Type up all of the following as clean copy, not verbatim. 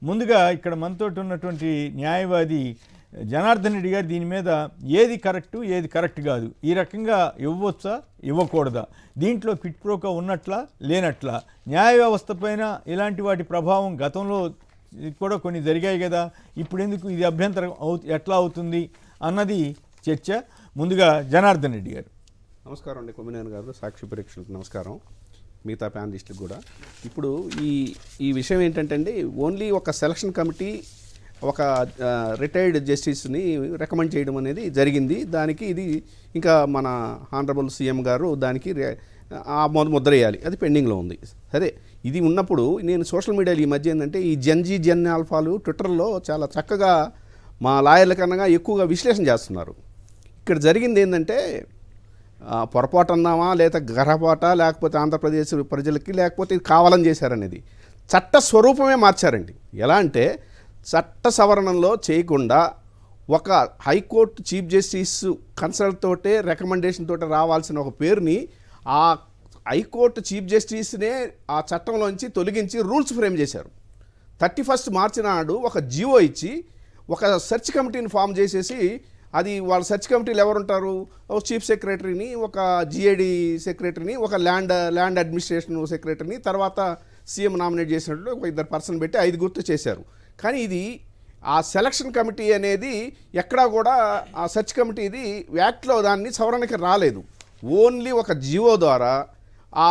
ముందుగా ఇక్కడ మనతోటి ఉన్నటువంటి న్యాయవాది జనార్దన్ రెడ్డి గారు దీని మీద ఏది కరెక్టు ఏది కరెక్ట్ కాదు, ఈ రకంగా ఇవ్వవచ్చా ఇవ్వకూడదా, దీంట్లో క్విడ్ ప్రోకో ఉన్నట్లా లేనట్లా, న్యాయ వ్యవస్థ పైన ఇలాంటి వాటి ప్రభావం గతంలో కూడా కొన్ని జరిగాయి కదా, ఇప్పుడు ఎందుకు ఇది అభ్యంతరం ఎట్లా అవుతుంది అన్నది చర్చ. ముందుగా జనార్దన్ రెడ్డి గారు. నమస్కారం అండి. కొమ్మినేని గారు, సాక్షి పరీక్షలకు నమస్కారం, మిగతా ప్యానలిస్టులకు కూడా. ఇప్పుడు ఈ విషయం ఏంటంటే అండి, ఓన్లీ ఒక సెలక్షన్ కమిటీ ఒక రిటైర్డ్ జస్టిస్ని రికమెండ్ చేయడం అనేది జరిగింది. దానికి ఇది ఇంకా మన హానరబుల్ సీఎం గారు దానికి ఆ ముద్ర వేయాలి, అది పెండింగ్లో ఉంది. సరే, ఇది ఉన్నప్పుడు నేను సోషల్ మీడియాలో ఈ మధ్య ఏంటంటే ఈ జెన్ ఆల్ఫాలు ట్విట్టర్లో చాలా చక్కగా మా లాయర్ల కన్నా ఎక్కువగా విశ్లేషణ చేస్తున్నారు. ఇక్కడ జరిగింది ఏంటంటే పొరపాటు అన్నామా, లేదా గర్భపాట, లేకపోతే ఆంధ్రప్రదేశ్ ప్రజలకి, లేకపోతే ఇది కావాలని చేశారనేది చట్ట స్వరూపమే మార్చారండి. ఎలా అంటే చట్ట సవరణలో చేయకుండా ఒక హైకోర్టు చీఫ్ జస్టిస్ కన్సల్ట్ తోటే రికమెండేషన్ తోటే రావాల్సిన ఒక పేరుని ఆ హైకోర్టు చీఫ్ జస్టిస్నే ఆ చట్టంలోంచి తొలగించి రూల్స్ ఫ్రేమ్ చేశారు. 31 మార్చి నాడు ఒక జియో ఇచ్చి ఒక సెర్చ్ కమిటీని ఫామ్ చేసేసి, అది వాళ్ళ సెర్చ్ కమిటీలు ఎవరుంటారు, ఒక చీఫ్ సెక్రటరీని, ఒక జిఐడి సెక్రటరీని, ఒక ల్యాండ్ అడ్మినిస్ట్రేషన్ సెక్రటరీని, తర్వాత సీఎం నామినేట్ చేసినట్లు ఒక 2 పర్సన్ పెట్టి 5 చేశారు. కానీ ఇది ఆ సెలక్షన్ కమిటీ అనేది ఎక్కడా కూడా ఆ సెర్చ్ కమిటీది యాక్ట్లో దాన్ని సవరణకి రాలేదు. ఓన్లీ ఒక జియో ద్వారా ఆ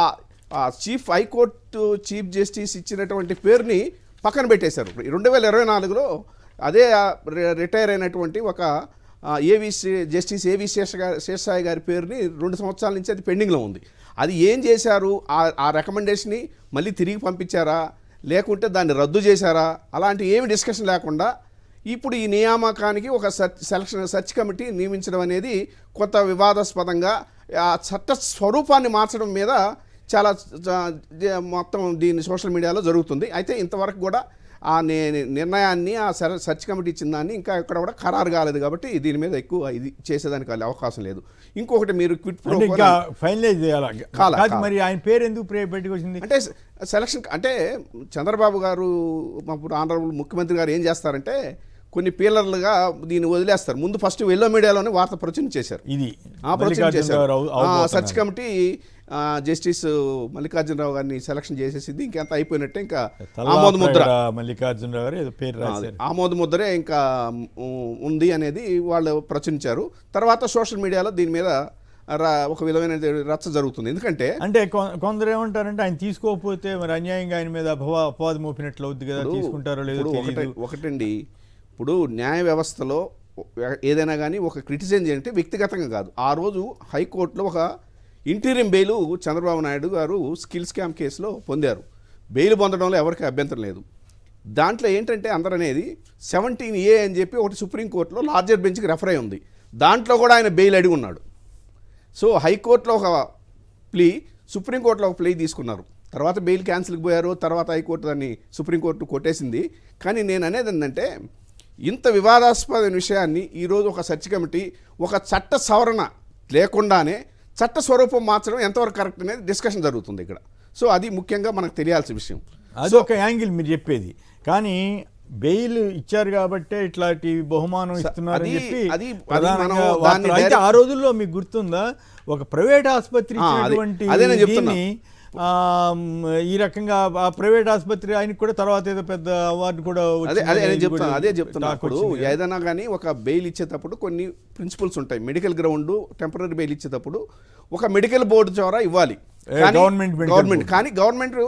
హైకోర్టు చీఫ్ జస్టిస్ ఇచ్చినటువంటి పేరుని పక్కన పెట్టేశారు. 2024లో అదే రిటైర్ అయినటువంటి ఒక జస్టిస్ ఏవి శేషసాయి గారి పేరుని 2 సంవత్సరాల నుంచి అది పెండింగ్లో ఉంది. అది ఏం చేశారు, ఆ రికమెండేషన్ని మళ్ళీ తిరిగి పంపించారా, లేకుంటే దాన్ని రద్దు చేశారా, అలాంటి ఏమి డిస్కషన్ లేకుండా ఇప్పుడు ఈ నియామకానికి ఒక సెర్చ్ కమిటీ నియమించడం అనేది కొత్త వివాదాస్పదంగా ఆ చట్ట స్వరూపాన్ని మార్చడం మీద చాలా మొత్తం దీన్ని సోషల్ మీడియాలో జరుగుతుంది. అయితే ఇంతవరకు కూడా ఆ నిర్ణయాన్ని ఆ సెర్చ్ కమిటీ ఇచ్చిన దాన్ని ఇంకా ఎక్కడ కూడా ఖరారు కాలేదు. కాబట్టి దీని మీద ఎక్కువ ఇది చేసేదానికి అవకాశం లేదు. ఇంకొకటి మీరు క్విట్ ప్రో ఫైనలైజ్ చేయాలి, మరి ఆయన పేరు ఎందుకు బయటకు వచ్చింది అంటే సెలక్షన్ అంటే చంద్రబాబు గారు అప్పుడు ఆనరబుల్ ముఖ్యమంత్రి గారు ఏం చేస్తారంటే కొన్ని పీలర్లుగా దీన్ని వదిలేస్తారు. ముందు ఫస్ట్ ఎల్లో మీడియాలోనే వార్త ప్రచురణ చేశారు. ఇది ప్రచురణ చేశారు. సెర్చ్ కమిటీ జస్టిస్ మల్లికార్జునరావు గారిని సెలక్షన్ చేసేసింది, ఇంకెంత అయిపోయినట్టే. ఇంకా ఆమోద ముద్ర మల్లికార్జునరావు గారు పేరు ఆమోద ముద్రే ఇంకా ఉంది అనేది వాళ్ళు ప్రచురించారు. తర్వాత సోషల్ మీడియాలో దీని మీద ఒక విధమైన రచ్చ జరుగుతుంది. ఎందుకంటే అంటే కొందరు ఏమంటారంటే ఆయన తీసుకోకపోతే మరి అన్యాయంగా ఆయన మీద అపవాదం మోపినట్లు అవుద్ది కదా, తీసుకుంటారో లేదో. ఒకటండి, ఇప్పుడు న్యాయ వ్యవస్థలో ఏదైనా కానీ ఒక క్రిటిసిజం అంటే వ్యక్తిగతంగా కాదు. ఆ రోజు హైకోర్టులో ఒక ఇంటీరియం బెయిల్ చంద్రబాబు నాయుడు గారు స్కిల్ స్కామ్ కేసులో పొందారు. బెయిల్ పొందడంలో ఎవరికి అభ్యంతరం లేదు. దాంట్లో ఏంటంటే అందరూ అనేది 17A అని చెప్పి ఒకటి సుప్రీంకోర్టులో లార్జర్ బెంచ్కి రెఫర్ అయి ఉంది. దాంట్లో కూడా ఆయన బెయిల్ అడిగి ఉన్నాడు. సో హైకోర్టులో ఒక ప్లీ, సుప్రీంకోర్టులో ఒక ప్లీ తీసుకున్నారు. తర్వాత బెయిల్ క్యాన్సిల్కి పోయారు. తర్వాత హైకోర్టు దాన్ని సుప్రీంకోర్టు కొట్టేసింది. కానీ నేను అనేది ఏంటంటే ఇంత వివాదాస్పద విషయాన్ని ఈరోజు ఒక సెర్చ్ కమిటీ ఒక చట్ట సవరణ లేకుండానే చట్ట స్వరూపం మార్చడం ఎంతవరకు కరెక్ట్ అనేది డిస్కషన్ జరుగుతుంది ఇక్కడ. సో అది ముఖ్యంగా మనకు తెలియాల్సిన విషయం. అది ఒక యాంగిల్ మీరు చెప్పేది. కానీ బెయిల్ ఇచ్చారు కాబట్టే ఇట్లాంటి బహుమానం ఇస్తున్నారని చెప్పి అయితే ఆ రోజుల్లో మీకు గుర్తుందా, ఒక ప్రైవేట్ ఆసుపత్రి ఇచ్చినటువంటి ఈ రకంగా ఆ ప్రైవేట్ ఆసుపత్రి ఆయనకు కూడా తర్వాత ఏదో పెద్ద అవార్డు కూడా అదే చెప్తున్నా. ఇప్పుడు ఏదైనా కానీ ఒక బెయిల్ ఇచ్చేటప్పుడు కొన్ని ప్రిన్సిపల్స్ ఉంటాయి. మెడికల్ గ్రౌండ్ టెంపరీ బెయిల్ ఇచ్చేటప్పుడు ఒక మెడికల్ బోర్డు ద్వారా ఇవ్వాలి గవర్నమెంట్. కానీ గవర్నమెంట్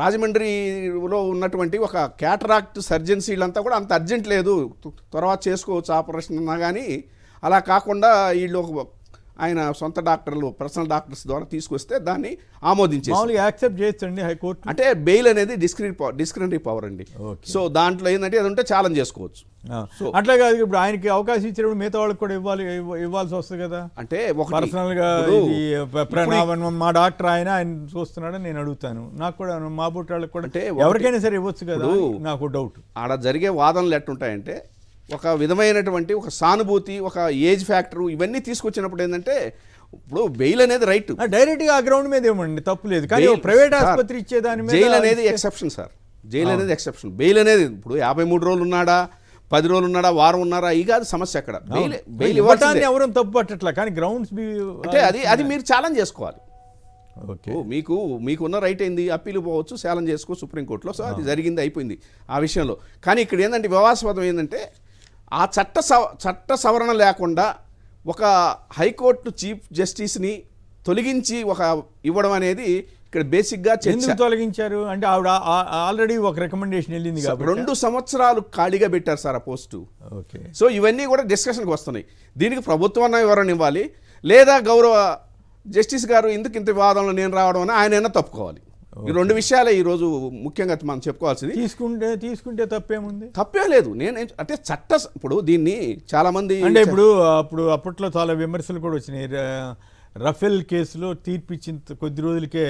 రాజమండ్రిలో ఉన్నటువంటి ఒక క్యాటరాక్ట్ సర్జన్స్ వీళ్ళంతా కూడా అంత అర్జెంట్ లేదు, తర్వాత చేసుకోవచ్చు ఆపరేషన్ అన్నా. కానీ అలా కాకుండా వీళ్ళు ఆయన సొంత డాక్టర్లు పర్సనల్ డాక్టర్స్ ద్వారా తీసుకొస్తే దాన్ని ఆమోదించేసి యాక్సెప్ట్ చేయొచ్చండి హైకోర్టు. అంటే బెయిల్ అనేది డిస్క్రిమినరీ పవర్ అండి. సో దాంట్లో ఏంటంటే అది ఉంటే ఛాలెంజ్ చేసుకోవచ్చు. అట్లా కాదు, ఇప్పుడు ఆయనకి అవకాశం ఇచ్చినప్పుడు మిగతా వాళ్ళకి కూడా ఇవ్వాల్సి వస్తుంది కదా. అంటే పర్సనల్ గా మా డాక్టర్ ఆయన చూస్తున్నాడని నేను అడుగుతాను. నాకు కూడా మా బుట్ట వాళ్ళకి కూడా ఎవరికైనా సరే ఇవ్వచ్చు కదా, నాకు డౌట్. ఆడ జరిగే వాదనలు ఎట్టుంటాయంటే ఒక విధమైనటువంటి ఒక సానుభూతి, ఒక ఏజ్ ఫ్యాక్టరు, ఇవన్నీ తీసుకొచ్చినప్పుడు ఏంటంటే ఇప్పుడు బెయిల్ అనేది రైట్, డైరెక్ట్ గా ఆ గ్రౌండ్ మీద ఏమండి తప్పు లేదు. కానీ ప్రైవేట్ ఆసుపత్రి ఇచ్చేదాని మీద జైలు అనేది ఎక్సెప్షన్ సార్. జైలు అనేది ఎక్సెప్షన్. బెయిల్ అనేది ఇప్పుడు 53 రోజులు ఉన్నాడా, 10 రోజులు ఉన్నాడా, వారం ఉన్నారా, ఈ కాదు సమస్య అక్కడ. బెయిల్ ఇవ్వటాన్ని ఎవరు తప్పు పట్టట్లా, కానీ గ్రౌండ్స్ అంటే అది మీరు ఛాలెంజ్ చేసుకోవాలి. ఓకే, మీకున్న రైట్ ఏంది, అప్పీలు పోవచ్చు, ఛాలెంజ్ చేసుకో సుప్రీంకోర్టులో. సో అది జరిగింది, అయిపోయింది ఆ విషయంలో. కానీ ఇక్కడ ఏంటంటే వివాదాస్పదం ఏంటంటే ఆ చట్ట సవరణ లేకుండా ఒక హైకోర్టు చీఫ్ జస్టిస్ని తొలగించి ఇవ్వడం అనేది ఇక్కడ బేసిక్గా ఎందుకు తొలగించారు అంటే ఆవిడ ఆల్రెడీ ఒక రికమెండేషన్ వెళ్ళింది కాబట్టి 2 సంవత్సరాలు ఖాళీగా పెట్టారు సార్ ఆ పోస్టు. ఓకే, సో ఇవన్నీ కూడా డిస్కషన్కి వస్తున్నాయి. దీనికి ప్రభుత్వం వివరణ ఇవ్వాలి, లేదా గౌరవ జస్టిస్ గారు ఎందుకు ఇంత వివాదంలో నేను రావడం అని ఆయన తప్పుకోవాలి. ఈ 2 విషయాలే ఈరోజు ముఖ్యంగా మనం చెప్పుకోవాల్సింది. తీసుకుంటే తప్పేముంది, తప్పే లేదు. అంటే ఇప్పుడు దీన్ని చాలా మంది అంటే అప్పట్లో చాలా విమర్శలు కూడా వచ్చినాయి. రఫేల్ కేసులో తీర్పు ఇచ్చిన కొద్ది రోజులకే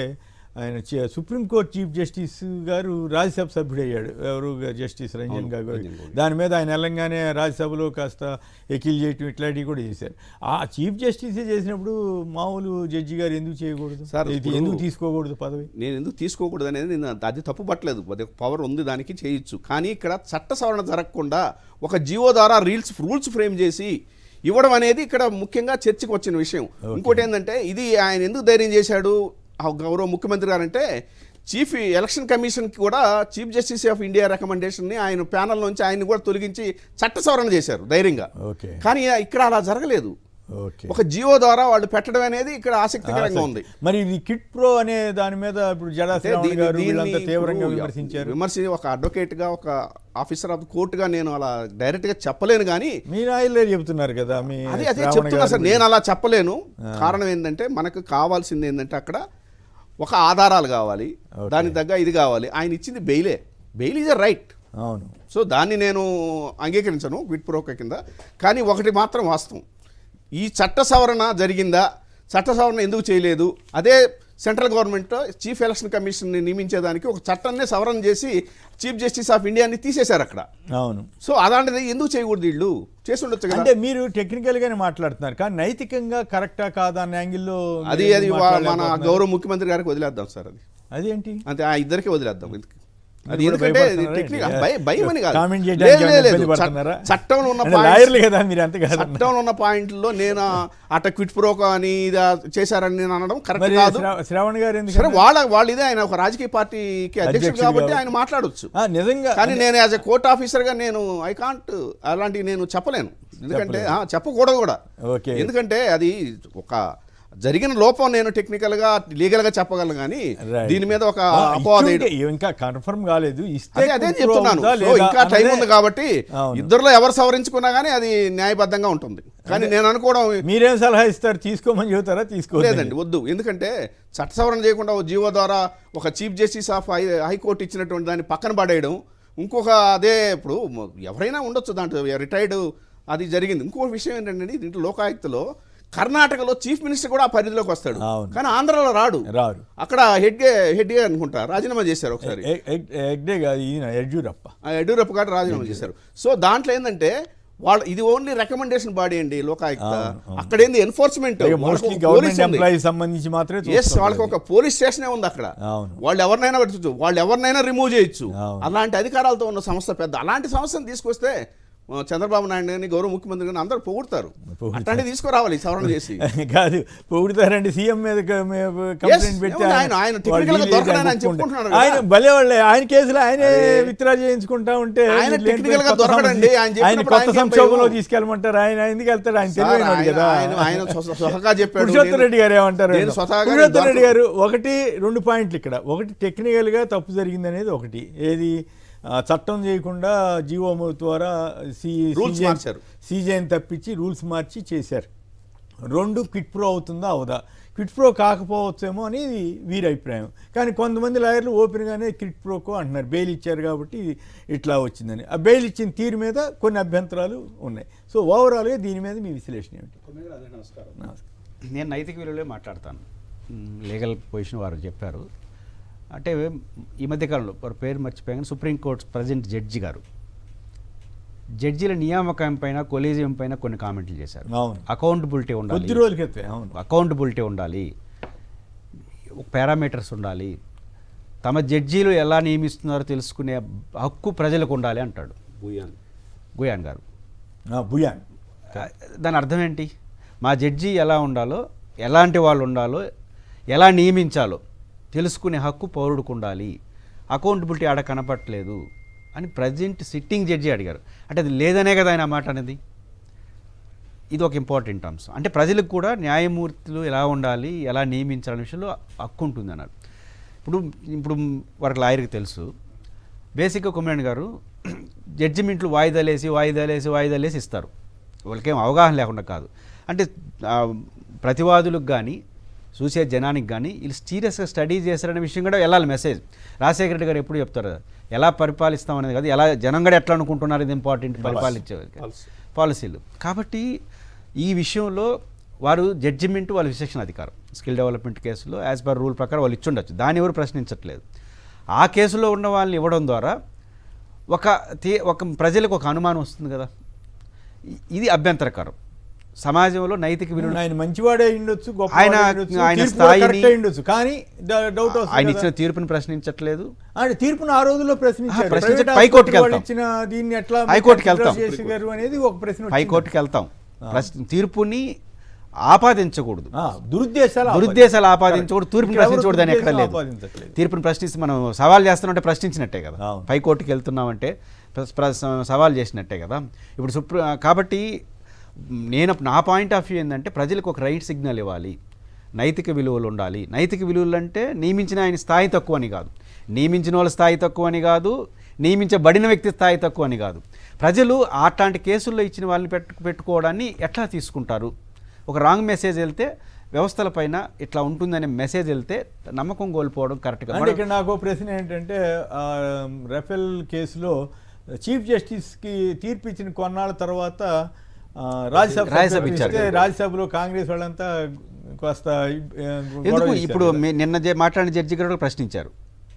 ఆయన సుప్రీంకోర్టు చీఫ్ జస్టిస్ గారు రాజ్యసభ సభ్యుడయ్యాడు. ఎవరు, జస్టిస్ రంజన్ గొగోయ్. దాని మీద ఆయన వెళ్ళంగానే రాజ్యసభలో కాస్త ఎకిల్ చేయటం ఇట్లాంటివి కూడా చేశారు. ఆ చీఫ్ జస్టిసే చేసినప్పుడు మామూలు జడ్జి గారు ఎందుకు చేయకూడదు సార్, ఎందుకు తీసుకోకూడదు పదవి? నేను ఎందుకు తీసుకోకూడదు అనేది అది తప్పు పట్టలేదు, అది పవర్ ఉంది, దానికి చేయొచ్చు. కానీ ఇక్కడ చట్ట సవరణ జరగకుండా ఒక జీవో ద్వారా రూల్స్ ఫ్రేమ్ చేసి ఇవ్వడం అనేది ఇక్కడ ముఖ్యంగా చర్చకు వచ్చిన విషయం. ఇంకోటి ఏంటంటే ఇది ఆయన ఎందుకు ధైర్యం చేశాడు గౌరవ ముఖ్యమంత్రి గారంటే, చీఫ్ ఎలక్షన్ కమిషన్కి కూడా చీఫ్ జస్టిస్ ఆఫ్ ఇండియా రికమెండేషన్ని ఆయన ప్యానల్ నుంచి ఆయన కూడా తొలగించి చట్ట సవరణ చేశారు ధైర్యంగా. కానీ ఇక్కడ అలా జరగలేదు. ఒక జియో ద్వారా వాళ్ళు పెట్టడం అనేది ఇక్కడ ఆసక్తికరంగా ఉంది. మరి ఇది కిట్ ప్రో అనే దాని మీద ఇప్పుడు జడా శ్రావణ్ గారు వీళ్ళంతా తీవ్రంగా విమర్శించారు. ఒక అడ్వకేట్గా, ఒక ఆఫీసర్ ఆఫ్ కోర్టుగా నేను అలా డైరెక్ట్గా చెప్పలేను. కానీ మీరు ఆయనలే చెప్తున్నారు కదా, అదే చెప్తున్నా సార్, నేను అలా చెప్పలేను. కారణం ఏంటంటే మనకు కావాల్సింది ఏంటంటే అక్కడ ఒక ఆధారాలు కావాలి, దానికి తగ్గ ఇది కావాలి. ఆయన ఇచ్చింది బెయిల్ ఈజ్ ఎ రైట్. అవును. సో దాన్ని నేను అంగీకరించను క్విట్ ప్రోకో కింద. కానీ ఒకటి మాత్రం వాస్తవం, ఈ చట్ట సవరణ జరిగిందా, చట్ట సవరణ ఎందుకు చేయలేదు, అదే సెంట్రల్ గవర్నమెంట్ చీఫ్ ఎలక్షన్ కమిషన్ని నియమించేదానికి ఒక చట్టాన్ని సవరణ చేసి చీఫ్ జస్టిస్ ఆఫ్ ఇండియాని తీసేశారు అక్కడ. అవును. సో అలాంటిది ఎందుకు చేయకూడదు, వీళ్ళు చేసి ఉండొచ్చు. అంటే మీరు టెక్నికల్గానే మాట్లాడుతున్నారు, కానీ నైతికంగా కరెక్టా కాదా అన్న యాంగిల్లో అది మన గౌరవ ముఖ్యమంత్రి గారికి వదిలేద్దాం సార్. అదేంటి అంటే ఆ ఇద్దరికి వదిలేద్దాం. అది ఎందుకంటే భయం అని కాదు, చట్టంలో ఉన్న పాయింట్లో నేను అట్ట క్విట్ ప్రోకో అని చేశారని నేను అనడం కరెక్ట్ కాదు. శ్రావణ్ గారు వాళ్ళు ఇదే, ఆయన ఒక రాజకీయ పార్టీకి అధ్యక్షుడు కాబట్టి ఆయన మాట్లాడొచ్చు నిజంగా. కానీ నేను యాజ్ ఎ కోర్ట్ ఆఫీసర్గా నేను ఐ కాంట్ అలాంటివి నేను చెప్పలేను. ఎందుకంటే చెప్పకూడదు కూడా. ఎందుకంటే అది ఒక జరిగిన లోపం నేను టెక్నికల్గా లీగల్గా చెప్పగలను, కానీ దీని మీద ఒక అపవాదం ఇంకా కన్ఫర్మ్ కాలేదు. అదే చెప్తున్నాను, ఇంకా టైం ఉంది కాబట్టి ఇద్దరులో ఎవరు సవరించుకున్నా కానీ అది న్యాయబద్ధంగా ఉంటుంది. కానీ నేను అనుకోవడం, మీరేం సలహా ఇస్తారు, తీసుకోమని చెబుతారా? తీసుకోలేదండి, వద్దు. ఎందుకంటే చట్ట సవరణ చేయకుండా జీవో ద్వారా ఒక చీఫ్ జస్టిస్ ఆఫ్ హైకోర్టు ఇచ్చినటువంటి దాన్ని పక్కన పడేయడం, ఇంకొక అదే ఇప్పుడు ఎవరైనా ఉండొచ్చు దాంట్లో రిటైర్డ్, అది జరిగింది. ఇంకొక విషయం ఏంటంటే దీంట్లో లోకాయుక్తలో కర్ణాటకలో చీఫ్ మినిస్టర్ కూడా ఆ పరిధిలోకి వస్తాడు, కానీ ఆంధ్రలో రాడు. అక్కడ హెడ్గే అనుకుంటా రాజీనామా చేశారు ఒకసారి. యడ్యూరప్ప గారు రాజీనామా చేశారు. సో దాంట్లో ఏంటంటే వాళ్ళు ఇది ఓన్లీ రికమెండేషన్ బాడీ అండి లోకాయుక్త. అక్కడ ఏంది ఎన్ఫోర్స్మెంట్, సంబంధించి మాత్రమే. వాళ్ళకి ఒక పోలీస్ స్టేషనే ఉంది అక్కడ. వాళ్ళు ఎవరినైనా రిమూవ్ చేయొచ్చు. అలాంటి అధికారాలతో ఉన్న సంస్థ పెద్ద. అలాంటి సంస్థను తీసుకొస్తే చంద్రబాబు నాయుడు గారిని, గౌరవ ముఖ్యమంత్రి గారిని అందరూ పొగుడతారు. అట్లాంటి తీసుకురావాలి సవరణ చేసి. కాదు పొగుడతారండి, సీఎం మీద కంప్లైంట్ పెట్టి ఆయన భలే వాళ్ళే, ఆయన కేసులో ఆయనే విత్డ్రా చేయించుకుంటా ఉంటే ఆయన కొత్త సంక్షోభంలో తీసుకెళ్ళమంటారు. ఆయన ఎందుకు వెళ్తాడు? ఆయన తెలియదు కదా. పురుషోత్తమ్ రెడ్డి గారు ఏమంటారు? పురుషోత్తమ్ రెడ్డి గారు 1-2 పాయింట్లు ఇక్కడ. ఒకటి టెక్నికల్గా తప్పు జరిగింది అనేది ఒకటి, ఏది చట్టం చేయకుండా జీవో ద్వారా సీజేని తప్పించి రూల్స్ మార్చి చేశారు. 2 క్విట్ ప్రో అవుతుందా అవదా? క్విట్ ప్రో కాకపోవచ్చేమో అనేది వీరి అభిప్రాయం. కానీ కొంతమంది లాయర్లు ఓపెన్గానే క్విట్ ప్రోకో అంటున్నారు, బెయిల్ ఇచ్చారు కాబట్టి ఇట్లా వచ్చిందని. ఆ బెయిల్ ఇచ్చిన తీరు మీద కొన్ని అభ్యంతరాలు ఉన్నాయి. సో ఓవరాల్గా దీని మీద మీ విశ్లేషణ ఏమిటి? నమస్కారం. నేను నైతిక విలువలే మాట్లాడతాను. లీగల్ పొజిషన్ వారు చెప్పారు. అంటే ఈ మధ్యకాలంలో పేరు మర్చిపోయాను, సుప్రీంకోర్టు ప్రజెంట్ జడ్జి గారు జడ్జీల నియామకం పైన, కొలీజియం పైన కొన్ని కామెంట్లు చేశారు. అకౌంటబిలిటీ ఉండాలి, అకౌంటబిలిటీ ఉండాలి, పారామీటర్స్ ఉండాలి, తమ జడ్జీలు ఎలా నియమిస్తున్నారో తెలుసుకునే హక్కు ప్రజలకు ఉండాలి అంటాడు గుయాన్ గారు. బుయాన్ దాని అర్థం ఏంటి? మా జడ్జి ఎలా ఉండాలో, ఎలాంటి వాళ్ళు ఉండాలో, ఎలా నియమించాలో తెలుసుకునే హక్కు పౌరుడికి ఉండాలి. అకౌంటబిలిటీ ఆడ కనపట్లేదు అని ప్రజెంట్ సిట్టింగ్ జడ్జి అడిగారు. అంటే అది లేదనే కదా ఆయన మాట అనేది. ఇది ఒక ఇంపార్టెంట్ అంశం. అంటే ప్రజలకు కూడా న్యాయమూర్తులు ఎలా ఉండాలి, ఎలా నియమించాలనే విషయంలో హక్కు ఉంటుంది అన్నారు. ఇప్పుడు వారికి లాయర్కి తెలుసు. బేసిక్గా కొమ్మినేని గారు జడ్జిమెంట్లు వాయిదాలేసి ఇస్తారు. వాళ్ళకేం అవగాహన లేకుండా కాదు. అంటే ప్రతివాదులకు కానీ చూసే జనానికి కానీ వీళ్ళు సీరియస్గా స్టడీ చేశారనే విషయం కూడా వెళ్ళాలి మెసేజ్. రాజశేఖర రెడ్డి గారు ఎప్పుడు చెప్తారు, ఎలా పరిపాలిస్తాం అనేది కాదు, ఎలా జనం కూడా ఎట్లా అనుకుంటున్నారు ఇది ఇంపార్టెంట్, పరిపాలించేవారికి పాలసీలు. కాబట్టి ఈ విషయంలో వారు జడ్జిమెంట్ వాళ్ళ విశేషణ అధికారం, స్కిల్ డెవలప్మెంట్ కేసులో యాజ్ పర్ రూల్ ప్రకారం వాళ్ళు ఇచ్చుండొచ్చు, దాన్ని ఎవరు ప్రశ్నించట్లేదు. ఆ కేసులో ఉన్న వాళ్ళని ఇవ్వడం ద్వారా ఒక ప్రజలకు ఒక అనుమానం వస్తుంది కదా, ఇది అభ్యంతరకరం. సమాజంలో నైతిక విలువలు ఆయన మంచివాడే ఉండొచ్చు, ఆయన స్థాయిని ఉండొచ్చు, కానీ డౌట్ ఆయన ఇచ్చిన తీర్పుని ప్రశ్నించట్లేదు. అంటే తీర్పును ఆ రోజుల్లో ప్రశ్నించారు. హైకోర్టుకి వెళ్తాం, ఇచ్చిన దీన్ని ఎట్లా హైకోర్టుకి వెళ్తాం, అనేది ఒక ప్రశ్న. హైకోర్టుకి వెళ్తాం. తీర్పుని ఆపాదించకూడదు, దురుద్దేశాలు ఆపాదించకూడదు, తీర్పుని ప్రశ్నించకూడదు అని ఎక్కడ లేదు. తీర్పుని ప్రశ్నిస్తే మనం సవాల్ చేస్తున్నామంటే ప్రశ్నించినట్టే కదా, హైకోర్టుకి వెళ్తున్నామంటే సవాల్ చేసినట్టే కదా. ఇప్పుడు కాబట్టి నా పాయింట్ ఆఫ్ వ్యూ ఏంటంటే ప్రజలకు ఒక రైట్ సిగ్నల్ ఇవ్వాలి, నైతిక విలువలు ఉండాలి. నైతిక విలువలు అంటే నియమించిన ఆయన స్థాయి తక్కువ అని కాదు, నియమించిన వాళ్ళ స్థాయి తక్కువ అని కాదు, నియమించబడిన వ్యక్తి స్థాయి తక్కువ అని కాదు. ప్రజలు అట్లాంటి కేసుల్లో ఇచ్చిన వాళ్ళని పెట్టుకోవడాన్ని ఎట్లా తీసుకుంటారు? ఒక రాంగ్ మెసేజ్ వెళ్తే వ్యవస్థల పైన ఇట్లా ఉంటుందనే మెసేజ్ వెళ్తే నమ్మకం కోల్పోవడం కరెక్ట్గా. అంటే ఇక్కడ నాకు ప్రశ్న ఏంటంటే, రఫేల్ కేసులో చీఫ్ జస్టిస్కి తీర్పు ఇచ్చిన కొన్నాళ్ళ తర్వాత రాజ్యసభలో కాంగ్రెస్ వాళ్ళంతా కాస్త ఎందుకు ఇప్పుడు నిన్న మాట్లాడిన జడ్జి గారు ప్రశ్నించారు,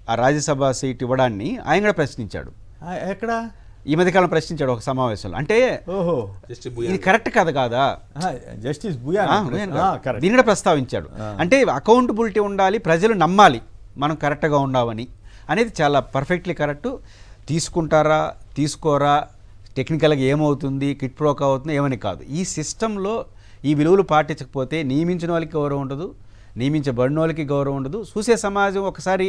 ఆ రాజ్యసభ సీట్ ఇవ్వడాన్ని ఆయన కూడా ప్రశ్నించాడు. ఎక్కడ ఈ మధ్యకాలం ప్రశ్నించాడు ఒక సమావేశంలో. అంటే ఇది కరెక్ట్ కాదా, జస్టిస్ దీన్ని కూడా ప్రస్తావించాడు. అంటే అకౌంటబిలిటీ ఉండాలి, ప్రజలు నమ్మాలి మనం కరెక్ట్గా ఉన్నామని అనేది చాలా పర్ఫెక్ట్లీ కరెక్ట్. తీసుకుంటారా తీసుకోరా, టెక్నికల్గా ఏమవుతుంది, కిట్ ప్రోక్ అవుతుంది ఏమని కాదు. ఈ సిస్టంలో ఈ విలువలు పాటించకపోతే నియమించిన వాళ్ళకి గౌరవం ఉండదు, నియమించబడిన వాళ్ళకి గౌరవం ఉండదు, చూసే సమాజం ఒకసారి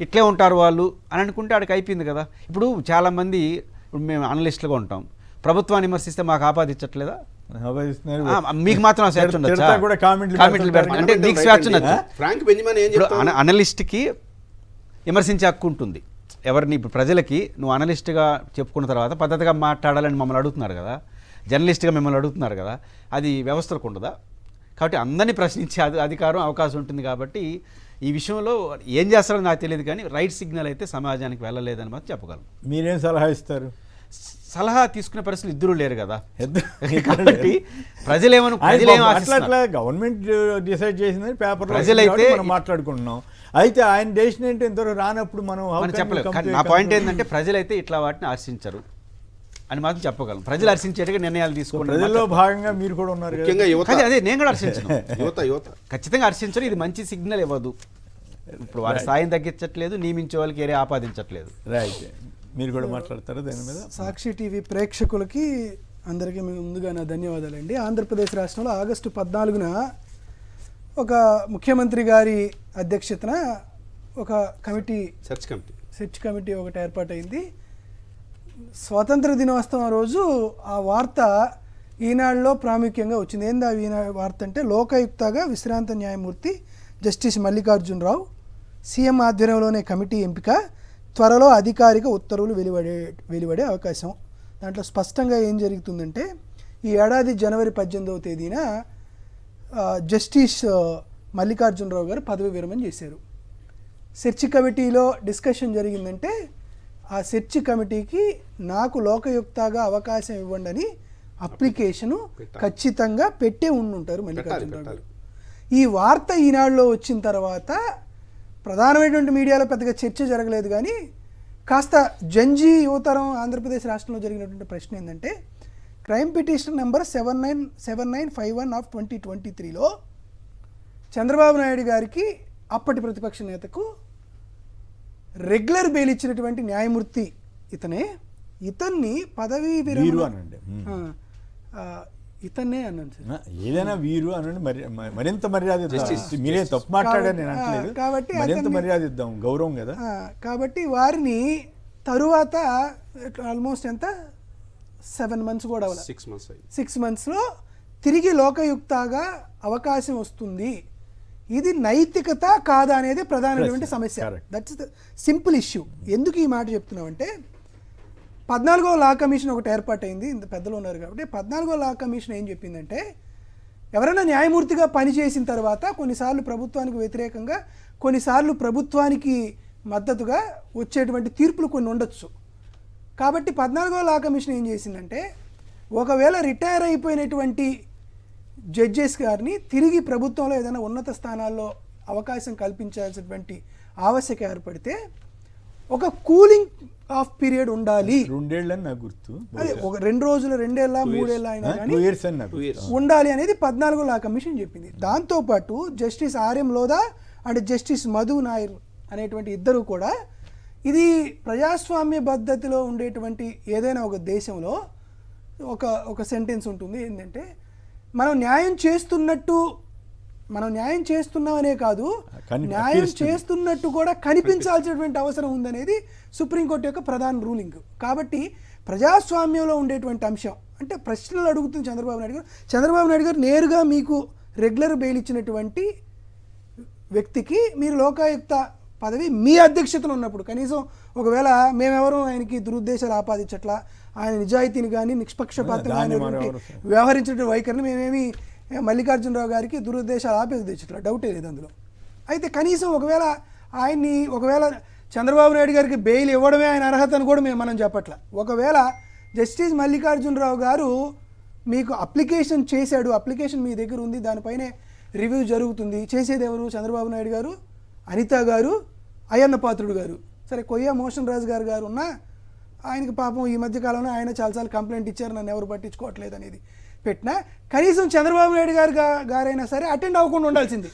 ఇట్లే ఉంటారు వాళ్ళు అని అనుకుంటే ఆడికి అయిపోయింది కదా. ఇప్పుడు చాలామంది, ఇప్పుడు మేము అనలిస్టులుగా ఉంటాం, ప్రభుత్వాన్ని విమర్శిస్తే మాకు ఆపాదించట్లేదా? మీకు మాత్రం స్వేచ్ఛ ఉండొచ్చా? కామెంట్లు పెడతాం అంటే మీకు స్వేచ్ఛ ఉండొచ్చు. అనలిస్ట్కి విమర్శించే హక్కు ఉంటుంది. ఎవరిని ఇప్పుడు ప్రజలకి నువ్వు అనలిస్ట్గా చెప్పుకున్న తర్వాత పద్ధతిగా మాట్లాడాలని మమ్మల్ని అడుగుతున్నారు కదా, జర్నలిస్ట్గా మిమ్మల్ని అడుగుతున్నారు కదా, అది వ్యవస్థలకు ఉండదా? కాబట్టి అందరినీ ప్రశ్నించే అధికారం అవకాశం ఉంటుంది. కాబట్టి ఈ విషయంలో ఏం చేస్తారో నాకు తెలియదు, కానీ రైట్ సిగ్నల్ అయితే సమాజానికి వెళ్ళలేదని మాత్రం చెప్పగలం. మీరేం సలహా ఇస్తారు? సలహా తీసుకునే పరిస్థితులు ఇద్దరు లేరు కదా. కాబట్టి గవర్నమెంట్ డిసైడ్ చేసిందని పేపర్ ప్రజలైతే మాట్లాడుకుంటున్నాం. అయితే ఆయన డెసిషన్ ఏంటి ఇంతవరకు రానప్పుడు మనం చెప్పలేము. నా పాయింట్ ఏంటంటే ప్రజలైతే ఇట్లా వాటిని హర్షించరు అని మాత్రం చెప్పగలం. ప్రజలు హర్షించేట్టుగా నిర్ణయాలు తీసుకోండి. ప్రజల్లో భాగంగా మీరు కూడా ఉన్నారు. అదే నేను కూడా హర్షించను, ఖచ్చితంగా హర్షించరు. ఇది మంచి సిగ్నల్ ఇవ్వదు. ఇప్పుడు వారి స్థాయిని తగ్గించట్లేదు, నియమించే వాళ్ళకి ఏరే ఆపాదించట్లేదు. రైట్, మీరు కూడా మాట్లాడతారా దాని మీద? సాక్షి టీవీ ప్రేక్షకులకి అందరికీ ముందుగా నా ధన్యవాదాలండి. ఆంధ్రప్రదేశ్ రాష్ట్రంలో ఆగస్టు 14న ఒక ముఖ్యమంత్రి గారి అధ్యక్షతన ఒక సెర్చ్ కమిటీ ఒకటి ఏర్పాటైంది. స్వాతంత్ర దినోత్సవం రోజు ఆ వార్త ఈనాడులో ప్రాముఖ్యంగా వచ్చింది. ఏందా వార్త అంటే, లోకాయుక్తగా విశ్రాంత న్యాయమూర్తి జస్టిస్ మల్లికార్జునరావు సీఎం ఆధ్వర్యంలోనే కమిటీ ఎంపిక, త్వరలో అధికారిక ఉత్తర్వులు వెలువడే అవకాశం. దాంట్లో స్పష్టంగా ఏం జరుగుతుందంటే, ఈ ఏడాది జనవరి 18వ తేదీన జస్టిస్ మల్లికార్జునరావు గారు పదవి విరమణ చేశారు. సెర్చ్ కమిటీలో డిస్కషన్ జరిగిందంటే, ఆ సెర్చ్ కమిటీకి నాకు లోకయుక్తగా అవకాశం ఇవ్వండి అని అప్లికేషను ఖచ్చితంగా పెట్టే ఉండుంటారు మల్లికార్జునరావు గారు. ఈ వార్త ఈనాడులో వచ్చిన తర్వాత ప్రధానమైనటువంటి మీడియాలో పెద్దగా చర్చ జరగలేదు, కానీ కాస్త జంజీ యువతరం ఆంధ్రప్రదేశ్ రాష్ట్రంలో జరిగినటువంటి ప్రశ్న ఏంటంటే, క్రైమ్ పిటిషన్ నెంబర్ 7951/2023లో చంద్రబాబు నాయుడు గారికి, అప్పటి ప్రతిపక్ష నేతకు రెగ్యులర్ బెయిల్ ఇచ్చినటువంటి న్యాయమూర్తి ఇతన్ని పదవీ వీరు విరమణ అనండి. ఇతన్నే అన్నాను సార్. ఏదైనా వీరు అనండి, మరింత మర్యాద ఇద్దాం. మీరే తప్పు మాట్లాడారు నేను అనట్లేదు, కాబట్టి మరింత మర్యాద ఇద్దాం, గౌరవం కదా. కాబట్టి వారిని తరువాత ఆల్మోస్ట్ ఎంత 7 months కూడా 6 months అయింది. 6 monthsలో తిరిగి లోకయుక్తగా అవకాశం వస్తుంది. ఇది నైతికత కాదా అనేది ప్రధానమైనటువంటి సమస్య. That's the simple issue. ఎందుకు ఈ మాట చెప్తున్నామంటే 14వ లా కమిషన్ ఒకటి ఏర్పాటైంది, ఇంత పెద్దలు ఉన్నారు కాబట్టి. 14వ లా కమిషన్ ఏం చెప్పిందంటే ఎవరైనా న్యాయమూర్తిగా పనిచేసిన తర్వాత కొన్నిసార్లు ప్రభుత్వానికి వ్యతిరేకంగా, కొన్నిసార్లు ప్రభుత్వానికి మద్దతుగా వచ్చేటువంటి తీర్పులు కొన్ని ఉండొచ్చు. కాబట్టి 14వ లా కమిషన్ ఏం చేసిందంటే ఒకవేళ రిటైర్ అయిపోయినటువంటి జడ్జెస్ గారిని తిరిగి ప్రభుత్వంలో ఏదైనా ఉన్నత స్థానాల్లో అవకాశం కల్పించాల్సినటువంటి ఆవశ్యకత ఏర్పడితే ఒక కూలింగ్ ఆఫ్ పీరియడ్ ఉండాలి. 2 ఏళ్ళని నాకు గుర్తు, అదే ఒక 2 రోజులు, 2 ఏళ్ళ 3 ఏళ్ళ అయినా కానీ 2 years అని నాకు ఉండాలి అనేది 14వ లా కమిషన్ చెప్పింది. దాంతోపాటు justice RM Lodha and justice Madhu Nair అనేటువంటి ఇద్దరు కూడా ఇది ప్రజాస్వామ్య పద్ధతిలో ఉండేటువంటి ఏదైనా ఒక దేశంలో ఒక సెంటెన్స్ ఉంటుంది ఏంటంటే మనం న్యాయం చేస్తున్నామనే కాదు, న్యాయం చేస్తున్నట్టు కూడా కనిపించాల్సినటువంటి అవసరం ఉందనేది సుప్రీంకోర్టు యొక్క ప్రధాన రూలింగ్. కాబట్టి ప్రజాస్వామ్యంలో ఉండేటువంటి అంశం అంటే ప్రశ్నలు అడుగుతుంది చంద్రబాబు నాయుడు గారు నేరుగా మీకు రెగ్యులర్ బెయిల్ ఇచ్చినటువంటి వ్యక్తికి మీరు లోకాయుక్త పదవి మీ అధ్యక్షతను ఉన్నప్పుడు కనీసం ఒకవేళ మేమెవరూ ఆయనకి దురుద్దేశాలు ఆపాదించట్లా, ఆయన నిజాయితీని కానీ నిష్పక్షపాతంగా వ్యవహరించిన వైఖరిని మేమేమి మల్లికార్జునరావు గారికి దురుద్దేశాలు ఆపాదించట్లా, డౌటే లేదు అందులో. అయితే కనీసం ఒకవేళ చంద్రబాబు నాయుడు గారికి బెయిల్ ఇవ్వడమే ఆయన అర్హత అని కూడా మనం చెప్పట్లా. ఒకవేళ జస్టిస్ మల్లికార్జునరావు గారు మీకు అప్లికేషన్ చేశాడు, అప్లికేషన్ మీ దగ్గర ఉంది, దానిపైనే రివ్యూ జరుగుతుంది, చేసేది ఎవరు? చంద్రబాబు నాయుడు గారు, అనిత గారు, అయ్యన్న పాత్రుడు గారు. సరే కొయ్య మోషన్ రాజు గారు ఉన్నా ఆయనకి పాపం ఈ మధ్యకాలంలో ఆయన చాలాసార్లు కంప్లైంట్ ఇచ్చారు, నన్ను ఎవరు పట్టించుకోవట్లేదు అనేది పెట్టినా కనీసం చంద్రబాబు నాయుడు గారైనా సరే అటెండ్ అవ్వకుండా ఉండాల్సింది.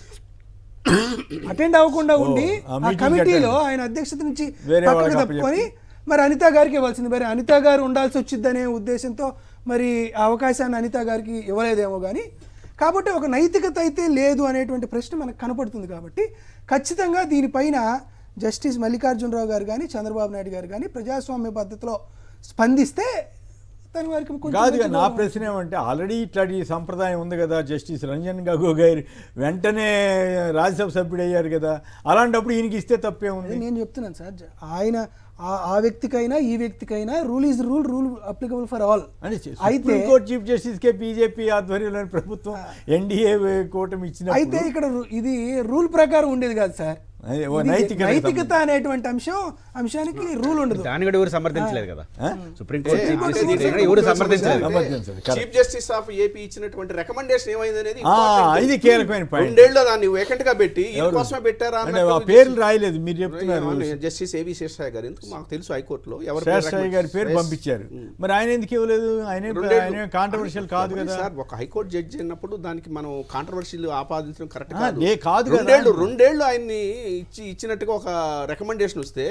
అటెండ్ అవ్వకుండా ఉండి ఆ కమిటీలో ఆయన అధ్యక్షత నుంచి పక్కకు తప్పుకొని మరి అనిత గారికి ఇవ్వాల్సింది. మరి అనిత గారు ఉండాల్సి వచ్చిద్దనే ఉద్దేశంతో మరి ఆ అవకాశాన్ని అనిత గారికి ఇవ్వలేదేమో కానీ. కాబట్టి ఒక నైతికత అయితే లేదు అనేటువంటి ప్రశ్న మనకు కనపడుతుంది. కాబట్టి ఖచ్చితంగా దీనిపైన జస్టిస్ మల్లికార్జునరావు గారు కానీ చంద్రబాబు నాయుడు గారు కానీ ప్రజాస్వామ్య పద్ధతిలో స్పందిస్తే దాని వారికి కాదు. నా ప్రశ్న ఏమంటే ఆల్రెడీ ఇట్లాంటి సంప్రదాయం ఉంది కదా, జస్టిస్ రంజన్ గగోయ్ గారు వెంటనే రాజ్యసభ సభ్యుడు అయ్యారు కదా, అలాంటప్పుడు ఈయనకి ఇస్తే తప్పే ఉంది. నేను చెప్తున్నాను సార్, ఆయన ఆ వ్యక్తికైనా ఈ వ్యక్తికైనా rule is rule applicable for all. అయితే చీఫ్ జస్టిస్ కే బీజేపీ ఆధ్వర్యంలోని ప్రభుత్వం ఎన్డీఏ కూటమి ఇచ్చిన అయితే ఇక్కడ ఇది రూల్ ప్రకారం ఉండేది కాదు సార్. నైతికత అనేటువంటి అంశానికి రూల్ ఉండదు. దాని కూడా ఎవరు సమర్థించలేదు కదా, సుప్రీంకోర్టు సమర్థించలేదు. చీఫ్ జస్టిస్ ఆఫ్ ఏపీ ఇచ్చినటువంటి రికమెండేషన్ ఏమైంది అనేది ఇది కీలకమైన పాయింట్. 2 ఏళ్ళు దాన్ని వేకెంట్ గా పెట్టి కోసమే పెట్టారా పేర్లు రాయలేదు. మీరు చెప్తున్నారు జస్టిస్ ఏబీ శేషాయ్ గారు, ఎందుకు మాకు తెలుసు హైకోర్టులో శేషాయ్ గారి పేరు పంపించారు, మరి ఆయన ఎందుకు ఇవ్వలేదు? ఆయన కాంట్రవర్షియల్ కాదు కదా సార్. ఒక హైకోర్టు జడ్జి అయినప్పుడు దానికి మనం కాంట్రవర్షియల్ ఆపాదించడం కరెక్ట్ కాదు. 2 ఏళ్ళు ఆయన్ని ఇచ్చినట్టుగా ఒక రికమెండేషన్ వస్తే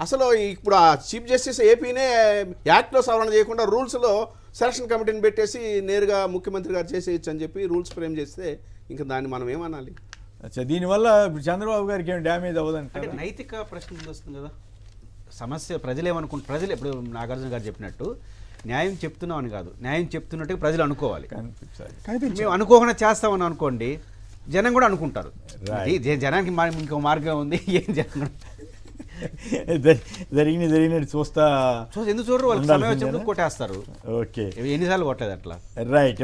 అసలు ఇప్పుడు ఆ చీఫ్ జస్టిస్ ఏపీనే యాక్ట్లో సవరణ చేయకుండా రూల్స్లో సెలక్షన్ కమిటీని పెట్టేసి నేరుగా ముఖ్యమంత్రి గారు చేసేయచ్చు అని చెప్పి రూల్స్ ఫ్రేమ్ చేస్తే ఇంకా దాన్ని మనం ఏమనాలి? దీనివల్ల చంద్రబాబు గారికి ఏమి డ్యామేజ్ అవ్వదంటే నైతిక ప్రశ్న వస్తుంది కదా. సమస్య ప్రజలు ఇప్పుడు నాగార్జున గారు చెప్పినట్టు న్యాయం చెప్తున్నాం అని కాదు, న్యాయం చెప్తున్నట్టుగా ప్రజలు అనుకోవాలి. మేము అనుకోకుండా చేస్తామని అనుకోండి, జనం కూడా అనుకుంటారు. జనానికి ఇంకో మార్గం ఉంది. ఏం జనం జరిగినట్టు చూస్తా ఎందుకు చూడరు? వాళ్ళకి సమయం వచ్చినప్పుడు కొట్టేస్తారు. ఓకే, ఎన్నిసార్లు కొట్టలేదు అట్లా. రైట్.